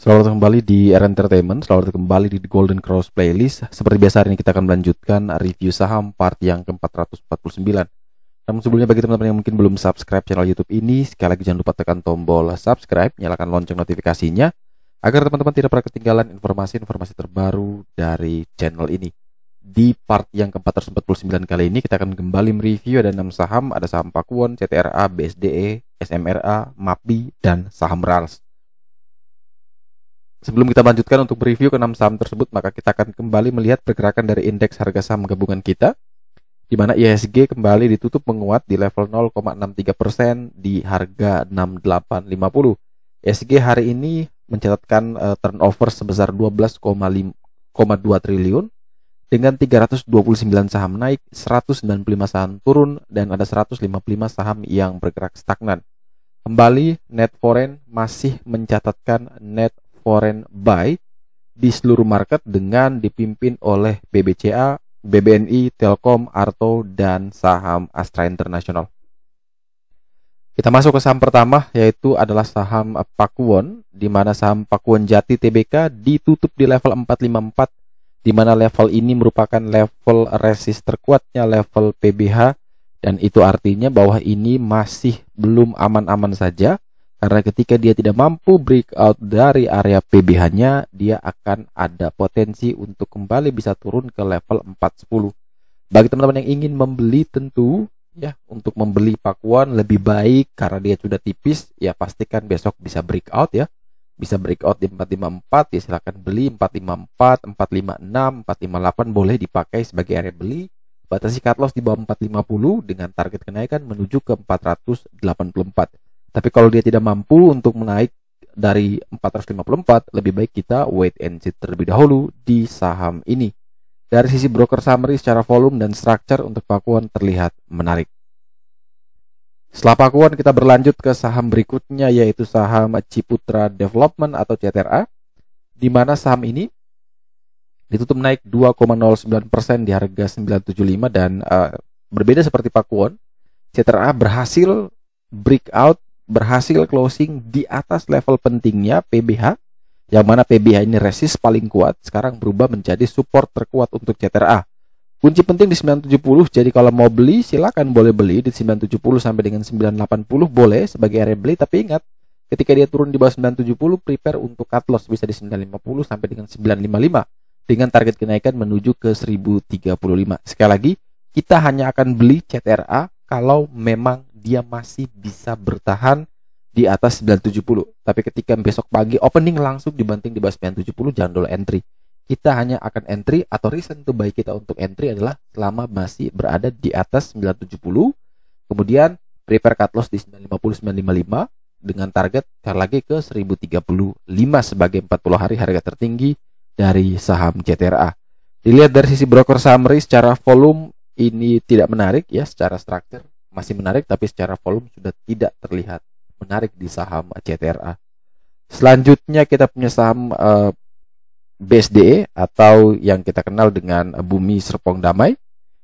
Selamat datang kembali di R Entertainment. Selamat datang kembali di The Golden Cross Playlist. Seperti biasa hari ini kita akan melanjutkan review saham part yang ke-449. Namun sebelumnya bagi teman-teman yang mungkin belum subscribe channel YouTube ini, sekali lagi jangan lupa tekan tombol subscribe, nyalakan lonceng notifikasinya agar teman-teman tidak pernah ketinggalan informasi-informasi terbaru dari channel ini. Di part yang ke-449 kali ini kita akan kembali mereview ada 6 saham, ada saham Pakuwon, CTRA, BSDE, SMRA, MAPI, dan saham RALS. Sebelum kita lanjutkan untuk mereview ke 6 saham tersebut, maka kita akan kembali melihat pergerakan dari indeks harga saham gabungan kita, di mana IHSG kembali ditutup menguat di level 0,63% di harga 6850. IHSG hari ini mencatatkan turnover sebesar 12,2 triliun dengan 329 saham naik, 195 saham turun, dan ada 155 saham yang bergerak stagnan. Kembali net foreign masih mencatatkan net foreign buy di seluruh market dengan dipimpin oleh BBCA, BBNI, Telkom, Arto, dan saham Astra International. Kita masuk ke saham pertama, yaitu adalah saham Pakuwon, di mana saham Pakuwon Jati Tbk ditutup di level 454, di mana level ini merupakan level resist terkuatnya level PBH, dan itu artinya bahwa ini masih belum aman-aman saja. Karena ketika dia tidak mampu breakout dari area PBH-nya, dia akan ada potensi untuk kembali bisa turun ke level 410. Bagi teman-teman yang ingin membeli tentu ya, untuk membeli Pakuwon lebih baik karena dia sudah tipis, ya pastikan besok bisa breakout ya. Bisa breakout di 454, ya silakan beli 454, 456, 458 boleh dipakai sebagai area beli. Batasi cut loss di bawah 450 dengan target kenaikan menuju ke 484. Tapi kalau dia tidak mampu untuk menaik dari 454, lebih baik kita wait and see terlebih dahulu di saham ini. Dari sisi broker summary secara volume dan structure untuk Pakuwon terlihat menarik. Setelah Pakuwon kita berlanjut ke saham berikutnya, yaitu saham Ciputra Development atau CTRA, di mana saham ini ditutup naik 2,09% di harga 975 dan berbeda seperti Pakuwon, CTRA berhasil breakout, berhasil closing di atas level pentingnya PBH, yang mana PBH ini resist paling kuat, sekarang berubah menjadi support terkuat untuk CTRA. Kunci penting di 970, jadi kalau mau beli silakan boleh beli di 970 sampai dengan 980 boleh sebagai area beli, tapi ingat ketika dia turun di bawah 970 prepare untuk cut loss bisa di 950 sampai dengan 955 dengan target kenaikan menuju ke 1035. Sekali lagi, kita hanya akan beli CTRA kalau memang dia masih bisa bertahan di atas 970. Tapi ketika besok pagi opening langsung dibanting di bawah 970, jangan dulu entry. Kita hanya akan entry atau reason to buy kita untuk entry adalah selama masih berada di atas 970. Kemudian prepare cut loss di 950, 955 dengan target sekali lagi ke 1035 sebagai 40 hari harga tertinggi dari saham CTRA. Dilihat dari sisi broker summary secara volume ini tidak menarik ya, secara structure masih menarik, tapi secara volume sudah tidak terlihat menarik di saham CTRA. Selanjutnya kita punya saham BSDE atau yang kita kenal dengan Bumi Serpong Damai,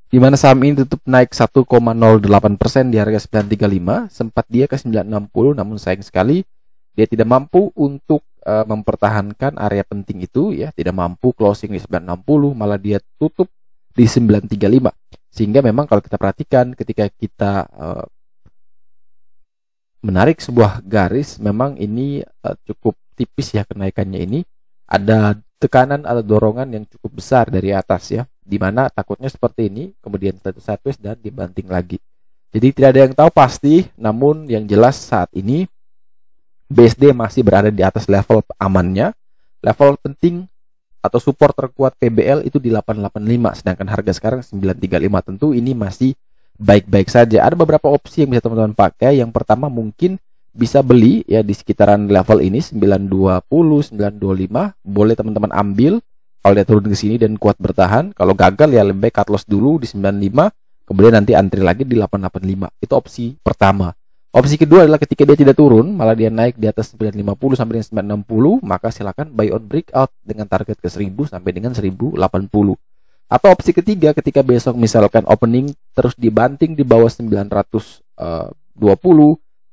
di mana saham ini tutup naik 1,08% di harga 935, sempat dia ke 960, namun sayang sekali dia tidak mampu untuk mempertahankan area penting itu ya, tidak mampu closing di 960, malah dia tutup di 935. Sehingga memang kalau kita perhatikan ketika kita menarik sebuah garis, memang ini cukup tipis ya kenaikannya ini. Ada tekanan atau dorongan yang cukup besar dari atas ya, dimana takutnya seperti ini, kemudian sideways dan dibanting lagi. Jadi tidak ada yang tahu pasti, namun yang jelas saat ini BSD masih berada di atas level amannya. Level penting atau support terkuat PBL itu di 885, sedangkan harga sekarang 935. Tentu ini masih baik-baik saja. Ada beberapa opsi yang bisa teman-teman pakai. Yang pertama mungkin bisa beli ya di sekitaran level ini 920, 925. Boleh teman-teman ambil kalau dia turun ke sini dan kuat bertahan. Kalau gagal ya lebih baik cut loss dulu di 95, kemudian nanti antri lagi di 885. Itu opsi pertama. Opsi kedua adalah ketika dia tidak turun, malah dia naik di atas 950 sampai dengan 960, maka silakan buy on breakout dengan target ke 1000 sampai dengan 1080. Atau opsi ketiga, ketika besok misalkan opening terus dibanting di bawah 920,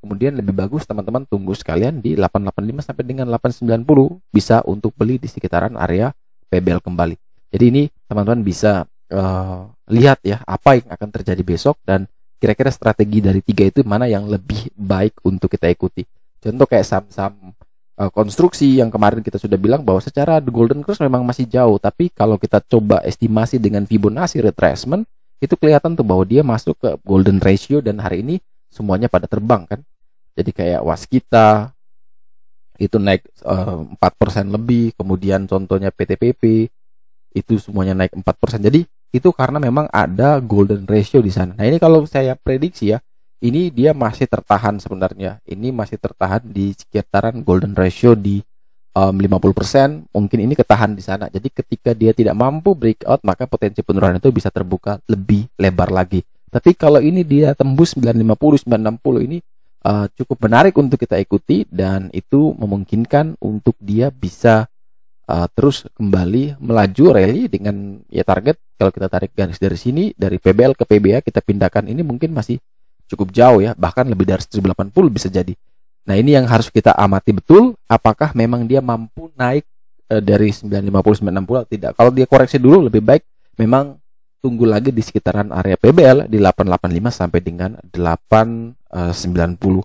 kemudian lebih bagus teman-teman tunggu sekalian di 885 sampai dengan 890 bisa untuk beli di sekitaran area PBL kembali. Jadi ini teman-teman bisa lihat ya apa yang akan terjadi besok dan kira-kira strategi dari 3 itu mana yang lebih baik untuk kita ikuti. Contoh kayak saham-saham konstruksi yang kemarin kita sudah bilang bahwa secara the golden cross memang masih jauh, tapi kalau kita coba estimasi dengan Fibonacci retracement itu kelihatan tuh bahwa dia masuk ke golden ratio dan hari ini semuanya pada terbang kan. Jadi kayak Waskita itu naik 4% lebih, kemudian contohnya PTPP itu semuanya naik 4%. Jadi itu karena memang ada golden ratio di sana. Nah, ini kalau saya prediksi ya, ini dia masih tertahan sebenarnya. Ini masih tertahan di sekitaran golden ratio di 50%, mungkin ini ketahan di sana. Jadi ketika dia tidak mampu breakout, maka potensi penurunan itu bisa terbuka lebih lebar lagi. Tapi kalau ini dia tembus 950, 960 ini cukup menarik untuk kita ikuti dan itu memungkinkan untuk dia bisa terus kembali melaju rally dengan ya target kalau kita tarik garis dari sini dari PBL ke PBA kita pindahkan ini mungkin masih cukup jauh ya, bahkan lebih dari 1080 bisa jadi. Nah, ini yang harus kita amati betul apakah memang dia mampu naik dari 950 960 atau tidak. Kalau dia koreksi dulu lebih baik memang tunggu lagi di sekitaran area PBL di 885 sampai dengan 890.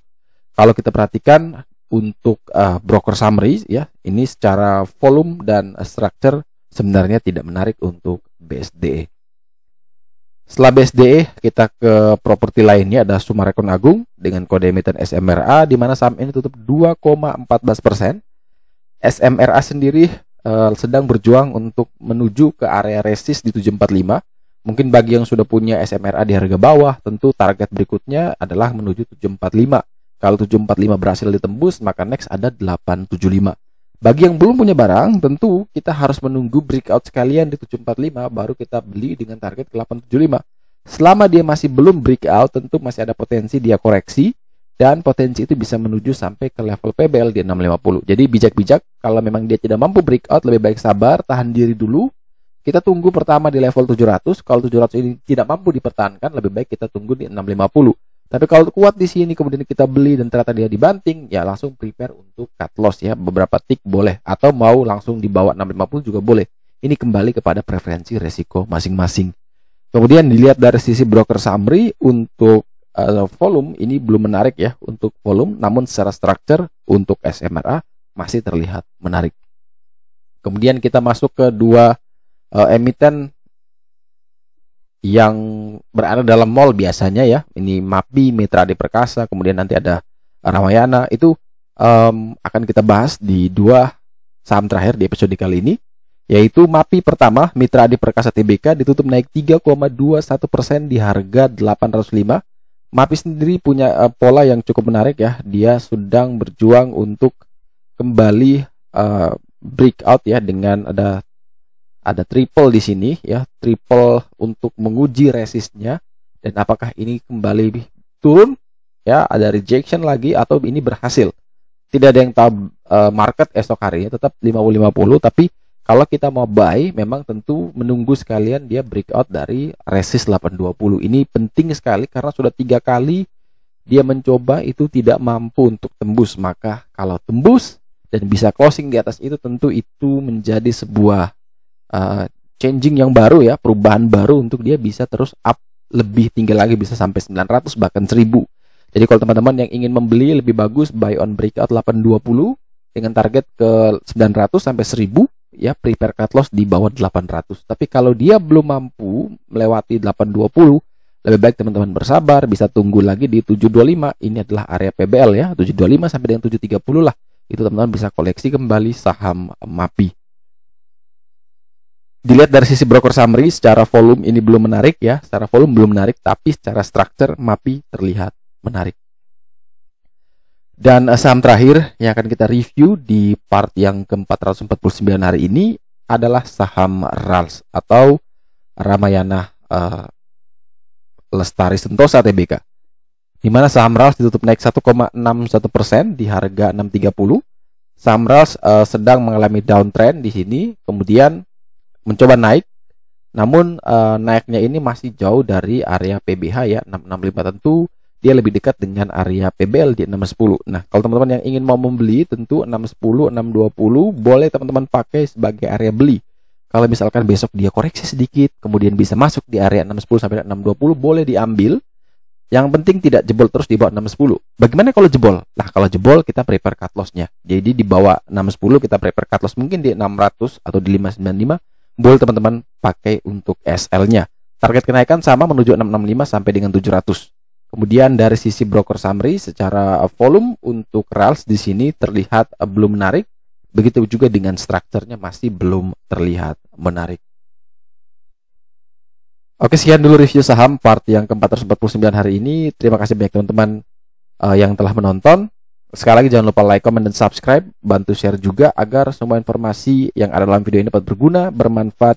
Kalau kita perhatikan untuk broker summary ya, ini secara volume dan structure sebenarnya tidak menarik untuk BSDE. Setelah BSDE kita ke properti lainnya ada Summarecon Agung dengan kode emiten SMRA di mana saham ini tutup 2,14%. SMRA sendiri sedang berjuang untuk menuju ke area resist di 745. Mungkin bagi yang sudah punya SMRA di harga bawah, tentu target berikutnya adalah menuju 745. Kalau 745 berhasil ditembus, maka next ada 875. Bagi yang belum punya barang, tentu kita harus menunggu breakout sekalian di 745, baru kita beli dengan target ke 875. Selama dia masih belum breakout, tentu masih ada potensi dia koreksi, dan potensi itu bisa menuju sampai ke level PBL di 650. Jadi bijak-bijak, kalau memang dia tidak mampu breakout, lebih baik sabar, tahan diri dulu. Kita tunggu pertama di level 700, kalau 700 ini tidak mampu dipertahankan, lebih baik kita tunggu di 650. Tapi kalau kuat di sini kemudian kita beli dan ternyata dia dibanting, ya langsung prepare untuk cut loss ya. Beberapa tick boleh atau mau langsung di bawah 650 juga boleh. Ini kembali kepada preferensi resiko masing-masing. Kemudian dilihat dari sisi broker summary untuk volume ini belum menarik ya untuk volume, namun secara structure untuk SMRA masih terlihat menarik. Kemudian kita masuk ke dua emiten yang berada dalam mall biasanya ya, ini MAPI, Mitra Adi Perkasa, kemudian nanti ada Ramayana. Itu akan kita bahas di dua saham terakhir di episode kali ini, yaitu MAPI pertama, Mitra Adi Perkasa Tbk ditutup naik 3,21% di harga 805. MAPI sendiri punya pola yang cukup menarik ya, dia sedang berjuang untuk kembali breakout ya dengan ada triple di sini ya, triple untuk menguji resistnya dan apakah ini kembali turun ya, ada rejection lagi atau ini berhasil. Tidak ada yang tahu market esok harinya, tetap 50-50, tapi kalau kita mau buy memang tentu menunggu sekalian dia breakout dari resist 820. Ini penting sekali karena sudah 3 kali dia mencoba itu tidak mampu untuk tembus, maka kalau tembus dan bisa closing di atas itu tentu itu menjadi sebuah changing yang baru ya, perubahan baru untuk dia bisa terus up lebih tinggi lagi, bisa sampai 900 bahkan 1000. Jadi kalau teman-teman yang ingin membeli lebih bagus buy on breakout 820 dengan target ke 900 sampai 1000 ya, prepare cut loss di bawah 800. Tapi kalau dia belum mampu melewati 820, lebih baik teman-teman bersabar, bisa tunggu lagi di 725. Ini adalah area PBL ya, 725 sampai dengan 730 lah. Itu teman-teman bisa koleksi kembali saham MAPI. Dilihat dari sisi broker summary, secara volume ini belum menarik ya, secara volume belum menarik, tapi secara structure MAPI terlihat menarik. Dan saham terakhir yang akan kita review di part yang ke-449 hari ini adalah saham RALS atau Ramayana Lestari Sentosa Tbk. Di mana saham RALS ditutup naik 1,61% di harga 630. Saham RALS sedang mengalami downtrend di sini, kemudian mencoba naik, namun naiknya ini masih jauh dari area PBH ya, 665. Tentu dia lebih dekat dengan area PBL di 610. Nah, kalau teman-teman yang ingin mau membeli, tentu 610, 620 boleh teman-teman pakai sebagai area beli. Kalau misalkan besok dia koreksi sedikit, kemudian bisa masuk di area 610 sampai 620, boleh diambil. Yang penting tidak jebol terus di bawah 610. Bagaimana kalau jebol? Nah, kalau jebol kita prepare cut loss-nya. Jadi di bawah 610 kita prepare cut loss mungkin di 600 atau di 595. Boleh teman-teman pakai untuk SL-nya. Target kenaikan sama menuju 665 sampai dengan 700. Kemudian dari sisi broker summary secara volume untuk RALS di sini terlihat belum menarik. Begitu juga dengan strukturnya masih belum terlihat menarik. Oke, sekian dulu review saham part yang ke-449 hari ini. Terima kasih banyak teman-teman yang telah menonton. Sekali lagi jangan lupa like, comment, dan subscribe. Bantu share juga agar semua informasi yang ada dalam video ini dapat berguna, bermanfaat,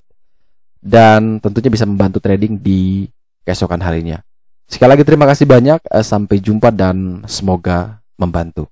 dan tentunya bisa membantu trading di keesokan harinya. Sekali lagi terima kasih banyak. Sampai jumpa dan semoga membantu.